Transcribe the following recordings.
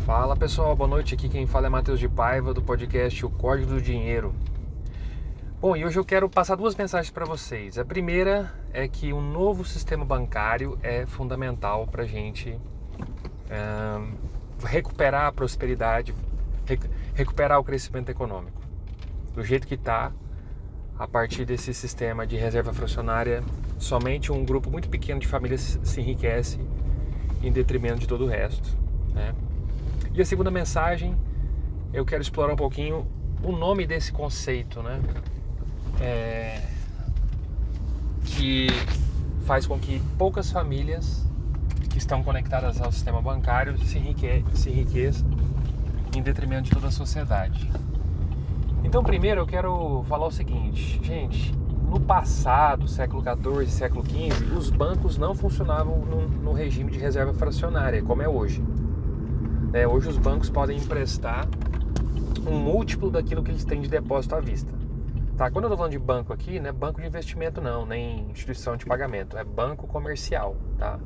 Fala pessoal, boa noite. Aqui quem fala é Matheus de Paiva do podcast O Código do Dinheiro. Bom, e hoje eu quero passar duas mensagens para vocês. A primeira é que um novo sistema bancário é fundamental para a gente recuperar a prosperidade, recuperar o crescimento econômico. Do jeito que está, a partir desse sistema de reserva fracionária, somente um grupo muito pequeno de famílias se enriquece em detrimento de todo o resto, né? E a segunda mensagem, eu quero explorar um pouquinho o nome desse conceito, né? Que faz com que poucas famílias que estão conectadas ao sistema bancário se enriqueçam em detrimento de toda a sociedade. Então, primeiro eu quero falar o seguinte, gente, no passado, século XIV, século XV, os bancos não funcionavam no regime de reserva fracionária, como é hoje. Hoje os bancos podem emprestar um múltiplo daquilo que eles têm de depósito à vista. Tá? Quando eu estou falando de banco aqui, não é banco de investimento não, nem instituição de pagamento, é banco comercial, tá?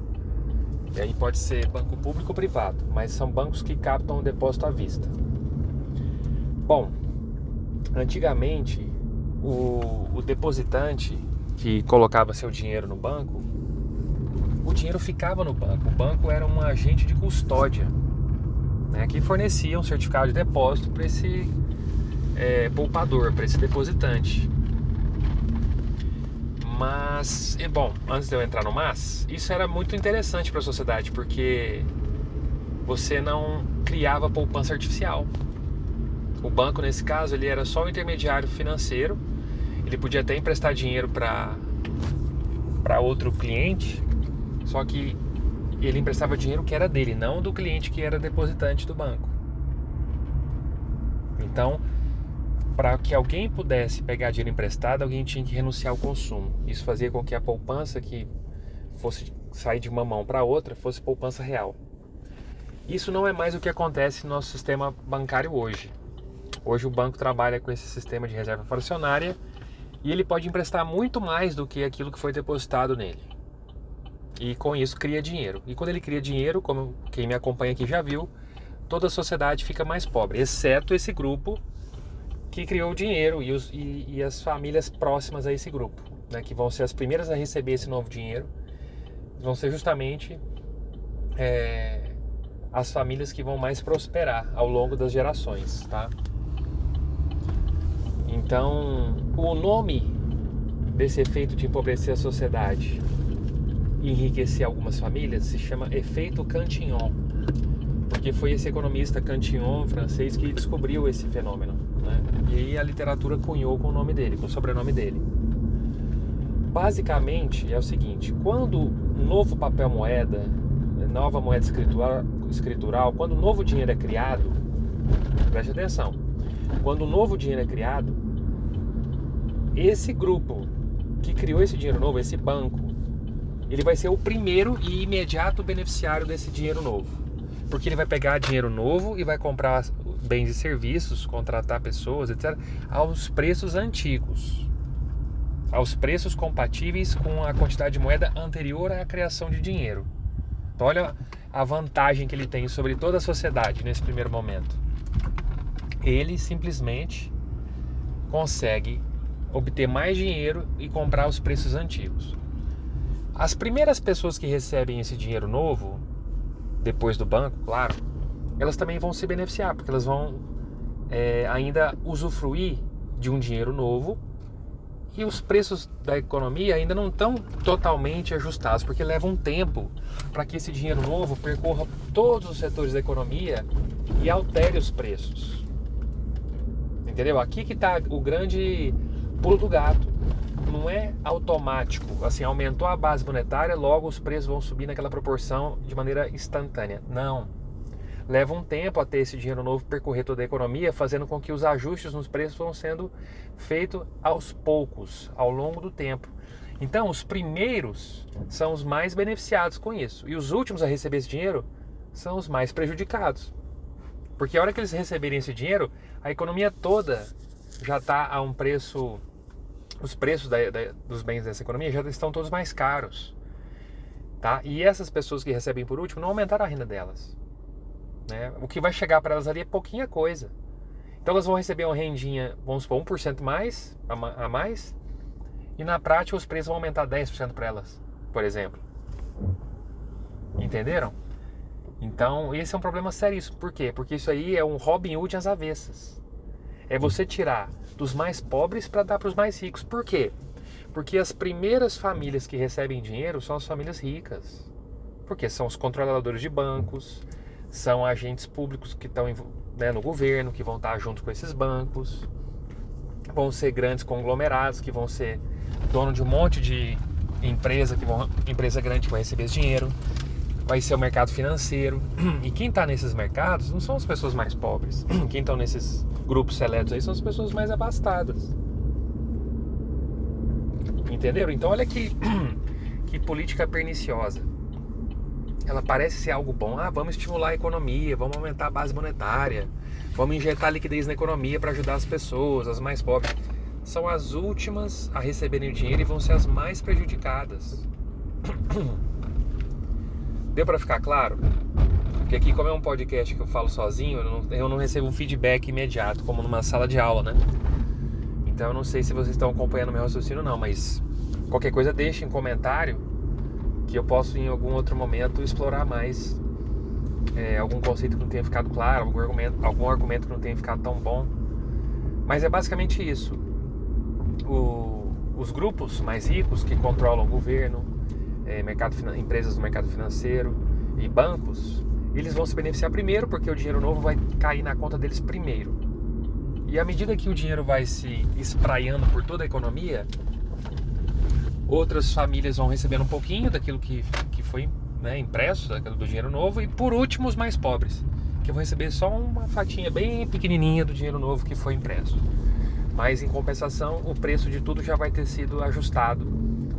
E aí pode ser banco público ou privado, mas são bancos que captam o depósito à vista. Bom, antigamente o depositante que colocava seu dinheiro no banco, o dinheiro ficava no banco. O banco era um agente de custódia, né, que fornecia um certificado de depósito para esse poupador, para esse depositante. Mas, bom, antes de eu entrar no mas, isso era muito interessante para a sociedade, porque você não criava poupança artificial. O banco, nesse caso, ele era só um intermediário financeiro. Ele podia até emprestar dinheiro para outro cliente, só que ele emprestava dinheiro que era dele, não do cliente que era depositante do banco. Então, para que alguém pudesse pegar dinheiro emprestado, alguém tinha que renunciar ao consumo. Isso fazia com que a poupança que fosse sair de uma mão para outra fosse poupança real. Isso não é mais o que acontece no nosso sistema bancário hoje. Hoje o banco trabalha com esse sistema de reserva fracionária e ele pode emprestar muito mais do que aquilo que foi depositado nele. E com isso cria dinheiro. E quando ele cria dinheiro, como quem me acompanha aqui já viu, toda a sociedade fica mais pobre, exceto esse grupo que criou o dinheiro e as famílias próximas a esse grupo, né, que vão ser as primeiras a receber esse novo dinheiro. Vão ser justamente as famílias que vão mais prosperar ao longo das gerações, tá? Então, o nome desse efeito de empobrecer a sociedade e enriquecer algumas famílias se chama efeito Cantillon, porque foi esse economista Cantillon, francês, que descobriu esse fenômeno, né? E aí a literatura cunhou com o nome dele, com o sobrenome dele. Basicamente é o seguinte: quando um novo papel moeda, nova moeda escritural, quando um novo dinheiro é criado, preste atenção, quando um novo dinheiro é criado, esse grupo que criou esse dinheiro novo, esse banco, ele vai ser o primeiro e imediato beneficiário desse dinheiro novo, porque ele vai pegar dinheiro novo e vai comprar bens e serviços, contratar pessoas, etc., aos preços antigos, aos preços compatíveis com a quantidade de moeda anterior à criação de dinheiro. Então olha a vantagem que ele tem sobre toda a sociedade nesse primeiro momento. Ele simplesmente consegue obter mais dinheiro e comprar os preços antigos. As primeiras pessoas que recebem esse dinheiro novo, depois do banco, claro, elas também vão se beneficiar, porque elas vão ainda usufruir de um dinheiro novo, e os preços da economia ainda não estão totalmente ajustados, porque leva um tempo para que esse dinheiro novo percorra todos os setores da economia e altere os preços. Entendeu? Aqui que está o grande pulo do gato. Não é automático, assim, aumentou a base monetária, logo os preços vão subir naquela proporção de maneira instantânea. Não. Leva um tempo até esse dinheiro novo percorrer toda a economia, fazendo com que os ajustes nos preços vão sendo feitos aos poucos, ao longo do tempo. Então, os primeiros são os mais beneficiados com isso, e os últimos a receber esse dinheiro são os mais prejudicados. Porque a hora que eles receberem esse dinheiro, a economia toda já está a um preço... Os preços dos bens dessa economia já estão todos mais caros, tá? E essas pessoas que recebem por último não aumentaram a renda delas. né? O que vai chegar para elas ali é pouquinha coisa. Então elas vão receber uma rendinha, vamos supor, 1% mais, a mais, e na prática os preços vão aumentar 10% para elas, por exemplo. Entenderam? Então esse é um problema seríssimo. Por quê? Porque isso aí é um Robin Hood às avessas. É você tirar dos mais pobres para dar para os mais ricos. Por quê? Porque as primeiras famílias que recebem dinheiro são as famílias ricas. Porque são os controladores de bancos, são agentes públicos que estão, né, no governo, que vão estar junto com esses bancos. Vão ser grandes conglomerados, que vão ser dono de um monte de empresa grande que vai receber esse dinheiro. Vai ser o mercado financeiro. E quem está nesses mercados não são as pessoas mais pobres. Quem estão nesses grupos seletos aí são as pessoas mais abastadas. Entenderam? Então olha que política perniciosa. Ela parece ser algo bom. Vamos estimular a economia, vamos aumentar a base monetária, vamos injetar liquidez na economia para ajudar as pessoas, as mais pobres. São as últimas a receberem o dinheiro e vão ser as mais prejudicadas. Deu para ficar claro? Porque aqui, como é um podcast que eu falo sozinho, eu não recebo um feedback imediato, como numa sala de aula, né? Então eu não sei se vocês estão acompanhando meu raciocínio não, mas qualquer coisa deixe em comentário que eu posso em algum outro momento explorar mais algum conceito que não tenha ficado claro, algum argumento que não tenha ficado tão bom. Mas é basicamente isso. Os grupos mais ricos que controlam o governo, empresas do mercado financeiro e bancos, eles vão se beneficiar primeiro porque o dinheiro novo vai cair na conta deles primeiro. E à medida que o dinheiro vai se espraiando por toda a economia, outras famílias vão recebendo um pouquinho daquilo que foi, né, impresso, do dinheiro novo. E por último os mais pobres, que vão receber só uma fatinha bem pequenininha do dinheiro novo que foi impresso. Mas em compensação o preço de tudo já vai ter sido ajustado,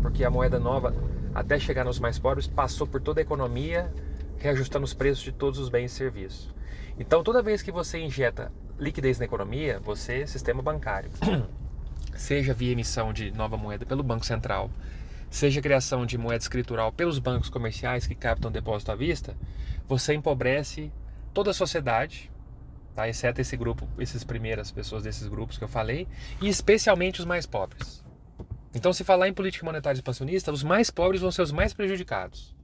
porque a moeda nova, até chegar nos mais pobres, passou por toda a economia, reajustando os preços de todos os bens e serviços. Então toda vez que você injeta liquidez na economia, você, sistema bancário, seja via emissão de nova moeda pelo Banco Central, seja criação de moeda escritural pelos bancos comerciais que captam depósito à vista, você empobrece toda a sociedade, tá? Exceto esse grupo, essas primeiras pessoas desses grupos que eu falei, e especialmente os mais pobres. Então, se falar em política monetária expansionista, os mais pobres vão ser os mais prejudicados.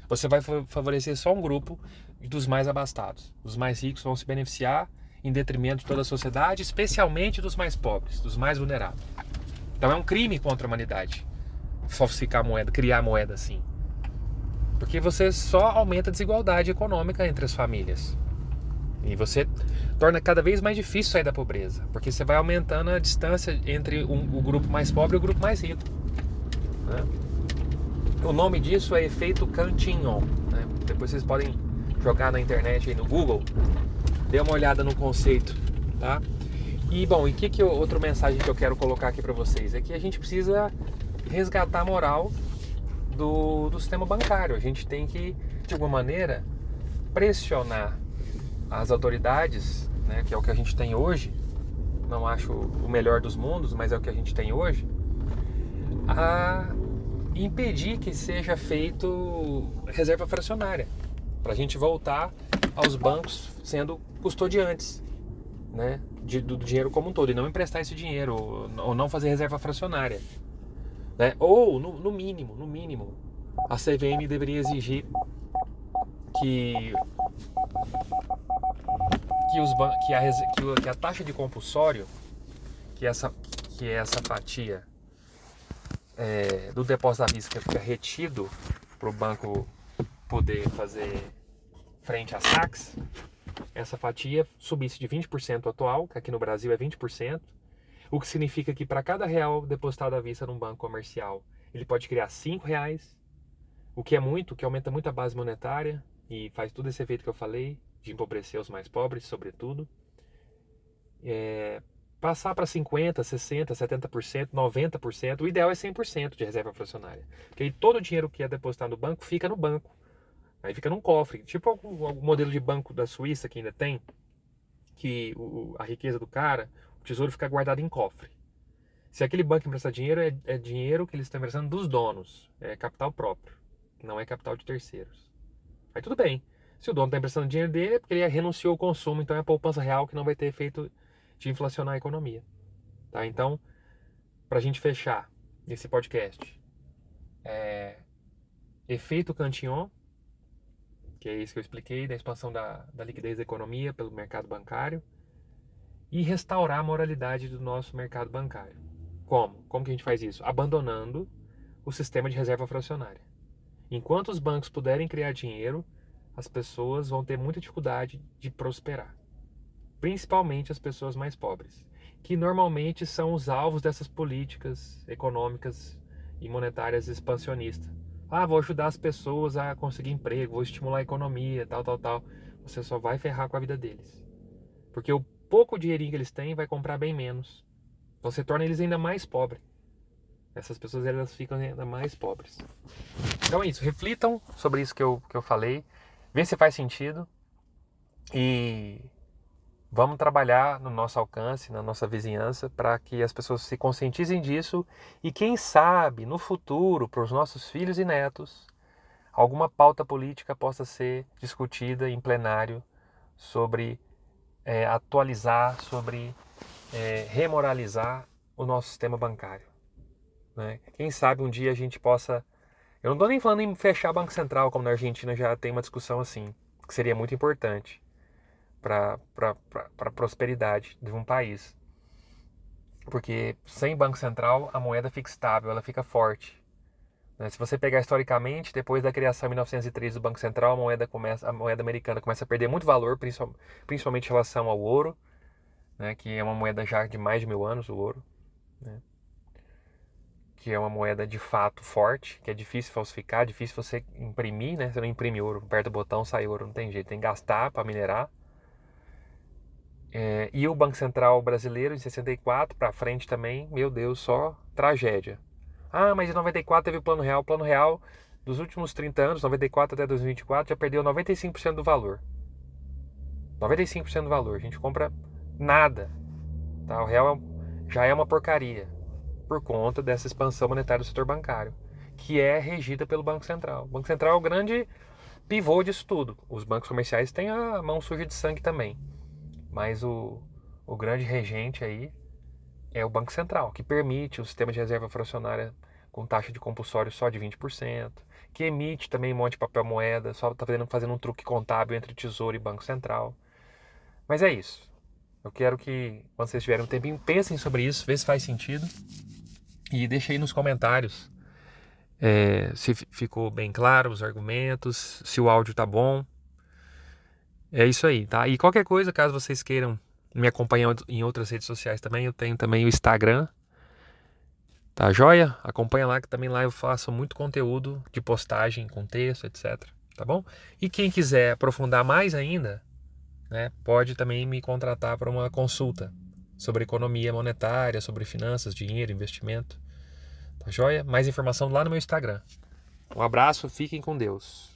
Você vai favorecer só um grupo dos mais abastados. Os mais ricos vão se beneficiar em detrimento de toda a sociedade, especialmente dos mais pobres, dos mais vulneráveis. Então é um crime contra a humanidade falsificar moeda, criar moeda assim. Porque você só aumenta a desigualdade econômica entre as famílias. E você torna cada vez mais difícil sair da pobreza, porque você vai aumentando a distância entre o grupo mais pobre e o grupo mais rico, né? O nome disso é efeito Cantillon, né? Depois vocês podem jogar na internet aí no Google, dê uma olhada no conceito, tá? E bom, outra mensagem que eu quero colocar aqui para vocês é que a gente precisa resgatar a moral do sistema bancário. A gente tem que, de alguma maneira, pressionar as autoridades, né, que é o que a gente tem hoje. Não acho o melhor dos mundos, mas é o que a gente tem hoje, a impedir que seja feito reserva fracionária, para a gente voltar aos bancos sendo custodiantes, né, do dinheiro como um todo, e não emprestar esse dinheiro, ou não fazer reserva fracionária, né? Ou no mínimo a CVM deveria exigir que a taxa de compulsório, que é essa fatia do depósito à vista que fica retido para o banco poder fazer frente a saques, essa fatia subisse de 20% atual, que aqui no Brasil é 20%, o que significa que para cada real depositado à vista num banco comercial, ele pode criar R$5, o que é muito, o que aumenta muito a base monetária e faz todo esse efeito que eu falei, de empobrecer os mais pobres, sobretudo. Passar para 50%, 60%, 70%, 90%, o ideal é 100% de reserva fracionária. Porque aí todo o dinheiro que é depositado no banco fica no banco. Aí fica num cofre, tipo algum modelo de banco da Suíça que ainda tem, que a riqueza do cara, o tesouro fica guardado em cofre. Se aquele banco emprestar dinheiro, é dinheiro que eles estão emprestando dos donos, é capital próprio, não é capital de terceiros. Aí tudo bem, Se o dono está emprestando dinheiro dele, é porque ele renunciou ao consumo, então é a poupança real que não vai ter efeito de inflacionar a economia. Tá? Então, para a gente fechar esse podcast, efeito Cantillon, que é isso que eu expliquei, da expansão da liquidez da economia pelo mercado bancário, e restaurar a moralidade do nosso mercado bancário. Como? Como que a gente faz isso? Abandonando o sistema de reserva fracionária. Enquanto os bancos puderem criar dinheiro, as pessoas vão ter muita dificuldade de prosperar. Principalmente as pessoas mais pobres, que normalmente são os alvos dessas políticas econômicas e monetárias expansionistas. Ah, vou ajudar as pessoas a conseguir emprego, vou estimular a economia, tal, tal, tal. Você só vai ferrar com a vida deles. Porque o pouco dinheirinho que eles têm vai comprar bem menos. Então você torna eles ainda mais pobres. Essas pessoas elas ficam ainda mais pobres. Então é isso, reflitam sobre isso que eu falei, vê se faz sentido e vamos trabalhar no nosso alcance, na nossa vizinhança, para que as pessoas se conscientizem disso e quem sabe no futuro, para os nossos filhos e netos, alguma pauta política possa ser discutida em plenário sobre atualizar, sobre remoralizar o nosso sistema bancário. Né? Quem sabe um dia a gente possa... Eu não estou nem falando em fechar o Banco Central, como na Argentina já tem uma discussão assim, que seria muito importante para a prosperidade de um país. Porque sem Banco Central a moeda fica estável, ela fica forte. Né? Se você pegar historicamente, depois da criação em 1903 do Banco Central, a moeda americana começa a perder muito valor, principalmente em relação ao ouro, né? Que é uma moeda já de mais de 1000 anos, o ouro. Né? Que é uma moeda de fato forte, que é difícil falsificar, difícil você imprimir, né? Você não imprime ouro, aperta o botão, sai ouro, não tem jeito, tem que gastar para minerar. E o Banco Central brasileiro, em 64 para frente também, meu Deus, só tragédia. Ah, mas em 94 teve o Plano Real. O Plano Real, dos últimos 30 anos, 94 até 2024, já perdeu 95% do valor. 95% do valor. A gente compra nada. Tá? O real já é uma porcaria por conta dessa expansão monetária do setor bancário, que é regida pelo Banco Central. O Banco Central é o grande pivô disso tudo. Os bancos comerciais têm a mão suja de sangue também. Mas o grande regente aí é o Banco Central, que permite o sistema de reserva fracionária com taxa de compulsório só de 20%, que emite também um monte de papel moeda, só está fazendo um truque contábil entre Tesouro e Banco Central. Mas é isso. Eu quero que, quando vocês tiverem um tempinho, pensem sobre isso, vê se faz sentido. E deixe aí nos comentários se ficou bem claro os argumentos, se o áudio tá bom. É isso aí, tá? E qualquer coisa, caso vocês queiram me acompanhar em outras redes sociais também, eu tenho também o Instagram, tá joia? Acompanha lá, que também lá eu faço muito conteúdo de postagem com texto, etc. Tá bom? E quem quiser aprofundar mais ainda, né, pode também me contratar para uma consulta sobre economia monetária, sobre finanças, dinheiro, investimento. Tá joia? Mais informação lá no meu Instagram. Um abraço, fiquem com Deus.